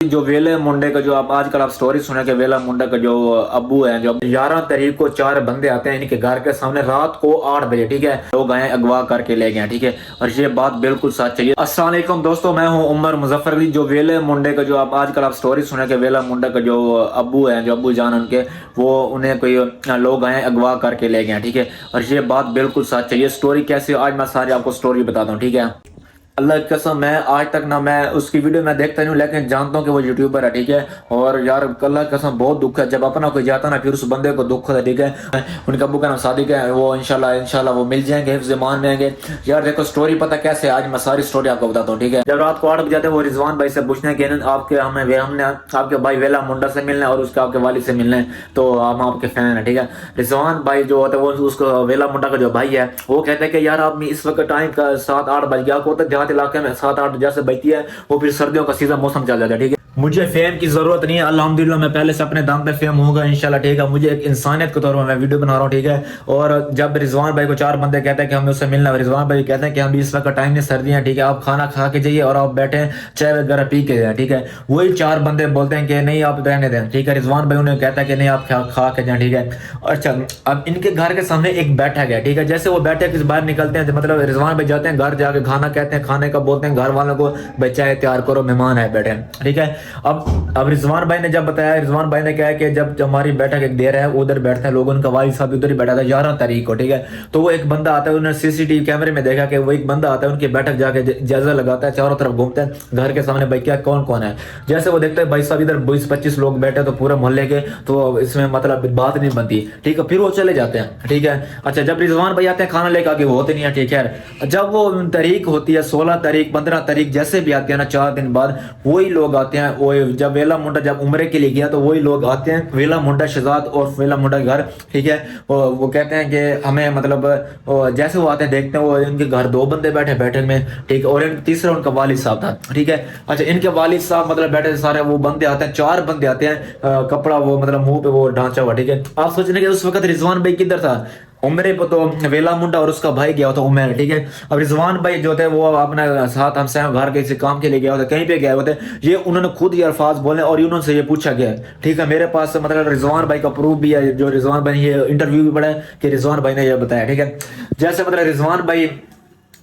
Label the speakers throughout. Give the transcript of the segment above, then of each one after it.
Speaker 1: جو ویلے منڈے کا جو آپ آج کل آپ سٹوری سنے کہ ویلا منڈے کا جو ابو ہے، جو 11 تاریخ کو 4 بندے آتے ہیں ان کے گھر کے سامنے رات کو 8 بجے، ٹھیک ہے، لوگ آئے اغوا کر کے لے گئے، ٹھیک ہے، اور یہ بات بالکل سچ چاہیے۔ السلام علیکم دوستو، میں ہوں عمر مظفر علی۔ جو ویلے منڈے کا جو آپ آج کل آپ سٹوری سنے کہ ویلا منڈے کا جو ابو ہے، جو ابو جان ان کے، وہ انہیں کوئی لوگ آئے اغوا کر کے لے گئے، ٹھیک ہے، اور یہ بات بالکل سچ چاہیے۔ سٹوری کیسی آج میں ساری آپ کو سٹوری بتاتا ہوں، ٹھیک ہے۔ اللہ کی قسم میں آج تک نہ میں اس کی ویڈیو میں دیکھتا نہیں ہوں، لیکن جانتا ہوں کہ وہ یوٹیوبر ہے، ٹھیک ہے، اور یار اللہ کی قسم بہت دکھ ہے جب اپنا کوئی جاتا نا پھر اس بندے کو دکھ ہوتا ہے، ٹھیک ہے۔ ان کے ابو کا نام صادق ہے، وہ انشاءاللہ وہ مل جائیں گے، حفظ ایمان میں آئیں گے۔ یار دیکھو سٹوری پتہ کیسے ہے، آج میں ساری سٹوری آپ کو بتاتا ہوں، ٹھیک ہے۔ جب رات کو 8 بجے آتے ہیں وہ رضوان بھائی سے پوچھتے ہیں کہ آپ کے ہم نے آپ کے بھائی ویلا منڈا سے ملنا ہے اور اس کے آپ کے والد سے ملنا ہے، تو ہم آپ کے فین ہیں، ٹھیک ہے۔ رضوان بھائی جو ہوتا ہے وہ اس کو ویلا منڈا کا جو بھائی ہے وہ کہتے ہیں کہ یار آپ اس وقت ٹائم کا 7-8 بج گیا، کو تک دیہات علاقے میں 7-8 جیسے بجتی ہے، وہ پھر سردیوں کا سیزن موسم چل جاتا ہے، ٹھیک ہے۔ مجھے فیم کی ضرورت نہیں ہے، الحمدللہ میں پہلے سے اپنے دم پہ فیم ہوگا انشاءاللہ، ٹھیک ہے۔ مجھے ایک انسانیت کے طور پر میں ویڈیو بنا رہا ہوں، ٹھیک ہے۔ اور جب رضوان بھائی کو 4 بندے کہتے ہیں کہ ہمیں اس سے ملنا ہے، رضوان بھائی کہتے ہیں کہ ہم اس وقت ٹائم نہیں، سردیاں ہیں، ٹھیک ہے، آپ کھانا کھا کے جائیے اور آپ بیٹھیں چائے وغیرہ پی کے جائیں، ٹھیک ہے۔ وہی 4 بندے بولتے ہیں کہ نہیں آپ رہنے دیں، ٹھیک ہے۔ رضوان بھائی انہیں کہتا ہے کہ نہیں آپ کھا کے جائیں، ٹھیک ہے۔ اچھا اب ان کے گھر کے سامنے ایک بیٹھک ہے، ٹھیک ہے۔ جیسے وہ بیٹھک سے باہر نکلتے ہیں، مطلب رضوان بھائی جاتے ہیں گھر، جا کے کھانا کہتے ہیں، کھانے کا بولتے ہیں گھر والوں کو بھائی چائے تیار کرو، مہمان ہے بیٹھے، ٹھیک ہے۔ اب رضوان بھائی نے جب بتایا، رضوان بھائی نے کہا کہ جب ہماری بیٹھک ایک دیر ہے ادھر بیٹھتے ہیں لوگ، ان کا والد صاحب ادھر ہی بیٹھا تھا 11 تاریخ کو، ٹھیک ہے۔ تو وہ ایک بندہ آتا ہے، انہوں نے CCTV کیمرے میں دیکھا کہ وہ ایک بندہ آتا ہے ان کی بیٹھک جا کے جائزہ لگاتا ہے، چاروں طرف گھومتے ہیں گھر کے سامنے بھائی کیا کون کون ہے۔ جیسے وہ دیکھتے ہیں بھائی صاحب ادھر 20-25 لوگ بیٹھے تو پورے محلے کے، تو اس میں مطلب بات نہیں بنتی، ٹھیک ہے، پھر وہ چلے جاتے ہیں، ٹھیک ہے۔ اچھا جب رضوان بھائی آتے ہیں کھانا لے کے آگے وہ ہوتے نہیں ہیں، ٹھیک ہے۔ جب وہ تاریخ ہوتی ہے 16 تاریخ 15 تاریخ جیسے بھی آتے ہیں نا 4 دن بعد، وہی لوگ آتے ہیں، وہ جب ویلا منڈا جب عمرے کے لیے گیا تو وہی لوگ آتے ہیں ویلا منڈا شہزاد اور ویلا منڈا گھر، ٹھیک ہے۔ وہ کہتے ہیں کہ ہمیں مطلب جیسے وہ آتے ہیں دیکھتے ہیں وہ ان کے گھر 2 بندے بیٹھے بیٹھک میں، ٹھیک ہے، اور تیسرا ان کا والد صاحب تھا، ٹھیک ہے۔ اچھا ان کے والد صاحب مطلب بیٹھے سارے وہ بندے آتے ہیں 4 بندے آتے ہیں، کپڑا وہ مطلب منہ پہ وہ ڈھانچا ہوا، ٹھیک ہے۔ آپ سوچنے کہ اس وقت رضوان بھائی کدھر تھا عمرے پہ، تو ویلا منڈا اور اس کا بھائی گیا ہوتا عمرے، ٹھیک ہے۔ اب رضوان بھائی جو تھے وہ اپنے ساتھ ہم سے گھر کے کسی کام کے لیے گیا ہوتا، کہیں پہ گئے ہوتے، یہ انہوں نے خود یہ الفاظ بولے اور انہوں سے یہ پوچھا گیا، ٹھیک ہے۔ میرے پاس مطلب رضوان بھائی کا پروف بھی ہے، جو رضوان بھائی نے یہ انٹرویو بھی پڑھا ہے کہ رضوان بھائی نے یہ بتایا، ٹھیک ہے۔ جیسے مطلب رضوان بھائی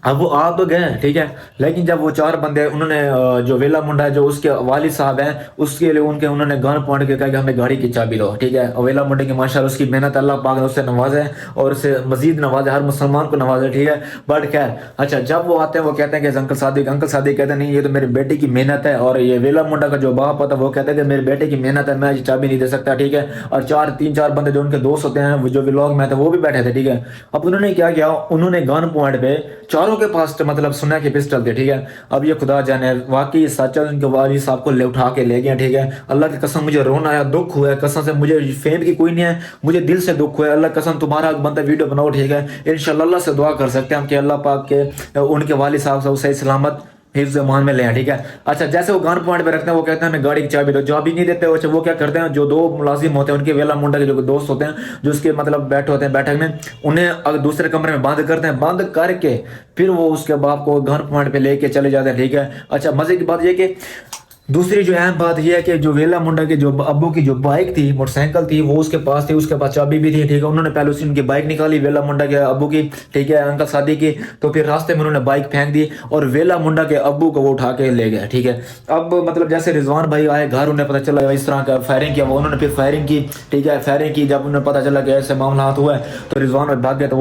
Speaker 1: اب وہ آپ تو گئے، ٹھیک ہے، لیکن جب وہ 4 بندے انہوں نے جو ویلا منڈا ہے جو اس کے والد صاحب ہیں اس کے لیے انہوں نے گن پوائنٹ کے کہا کہ ہمیں گاڑی کی چابی دو، ٹھیک ہے۔ اور ویلا منڈے کی ماشاءاللہ اس کی محنت اللہ پاک نے اس سے نوازے اور اسے مزید نوازے، ہر مسلمان کو نوازے، ٹھیک ہے، بٹ خیر۔ اچھا جب وہ آتے ہیں وہ کہتے ہیں کہ انکل صادق کہتے ہیں نہیں یہ تو میری بیٹی کی محنت ہے، اور یہ ویلا منڈا کا جو باپ ہوتا ہے وہ کہتے ہیں کہ میرے بیٹے کی محنت ہے، میں یہ چابی نہیں دے سکتا، ٹھیک ہے۔ اور 3-4 بندے جو ان کے دوست ہوتے ہیں جو ولاگ میں تھے وہ بھی بیٹھے تھے، ٹھیک ہے۔ اب انہوں نے کیا کیا، انہوں نے گن پوائنٹ پہ چاروں کے پاس مطلب سنا کہ پسٹل تھے، ٹھیک ہے۔ اب یہ خدا جانے واقعی سچ ہے، ان کے والد صاحب کو لے اٹھا کے لے گئے، ٹھیک ہے۔ اللہ کی قسم مجھے رونا آیا، دکھ ہوا ہے، قسم سے مجھے فیم کی کوئی نہیں ہے، مجھے دل سے دکھ ہوا ہے۔ اللہ قسم تمہارا بندہ ویڈیو بناؤ، ٹھیک ہے، انشاءاللہ اللہ سے دعا کر سکتے ہیں ہم کہ اللہ پاک کے ان کے والد صاحب سے صحیح سلامت حفظ ایمان میں لیں، ٹھیک ہے۔ اچھا جیسے وہ گن پوائنٹ پہ رکھتے ہیں وہ کہتے ہیں ہمیں گاڑی کی چابی دو، چابی نہیں دیتے، وہ کیا کرتے ہیں جو 2 ملازم ہوتے ہیں ان کے ویلا منڈا کے جو دوست ہوتے ہیں جو اس کے مطلب بیٹھے ہوتے ہیں بیٹھک میں، انہیں دوسرے کمرے میں بند کرتے ہیں، بند کر کے پھر وہ اس کے باپ کو گن پوائنٹ پہ لے کے چلے جاتے ہیں، ٹھیک ہے۔ اچھا مزے کی بات یہ کہ دوسری جو اہم بات یہ ہے کہ جو ویلا منڈا کے جو ابو کی جو بائک تھی موٹر سائیکل تھی وہ اس کے پاس تھی، اس کے پاس چابی بھی تھی، ٹھیک ہے۔ انہوں نے پہلے ان کی بائک نکالی ویلا منڈا کے ابو کی، ٹھیک ہے، انکل صادق کی، تو پھر راستے میں انہوں نے بائک پھینک دی اور ویلا منڈا کے ابو کو وہ اٹھا کے لے گئے، ٹھیک ہے۔ اب مطلب جیسے رضوان بھائی آئے گھر، انہیں پتہ چلا اس طرح کا فائرنگ کیا، انہوں نے پھر فائرنگ کی، ٹھیک ہے، فائرنگ کی، جب انہیں پتہ چلا کہ ایسے معاملات ہوا ہے تو رضوان بھائی بھاگ گئے، تو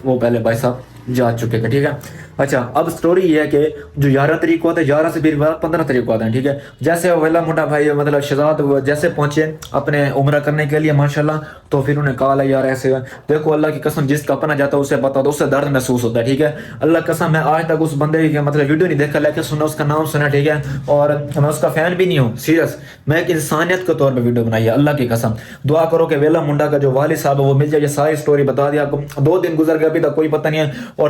Speaker 1: وہ پہلے بھائی صاحب جا چکے تھے، ٹھیک ہے۔ اچھا اب سٹوری یہ ہے کہ جو 11 تاریخ کو آتے ہیں 11 سے پھر 15 تاریخ کو آتے ہیں، ٹھیک ہے۔ جیسے ویلا منڈا بھائی مطلب شہزاد جیسے پہنچے اپنے عمرہ کرنے کے لیے ماشاءاللہ، تو پھر انہیں کہا یار ایسے دیکھو اللہ کی قسم جس کا اپنا جاتا ہے اسے پتا تو اسے درد محسوس ہوتا ہے، ٹھیک ہے۔ اللہ کی قسم میں آج تک اس بندے کی مطلب ویڈیو نہیں دیکھا، لیکن سنا اس کا نام سنا، ٹھیک ہے، اور میں اس کا فین بھی نہیں ہوں، سیریس، میں ایک انسانیت کے طور پہ ویڈیو بنائی ہے، اللہ کی قسم۔ دعا کرو کہ ویلا منڈا کا جو والد صاحب ہے وہ مل جائے، یہ ساری سٹوری بتا دیا آپ کو، 2 دن گزر گئے ابھی تک کوئی پتہ نہیں ہے، اور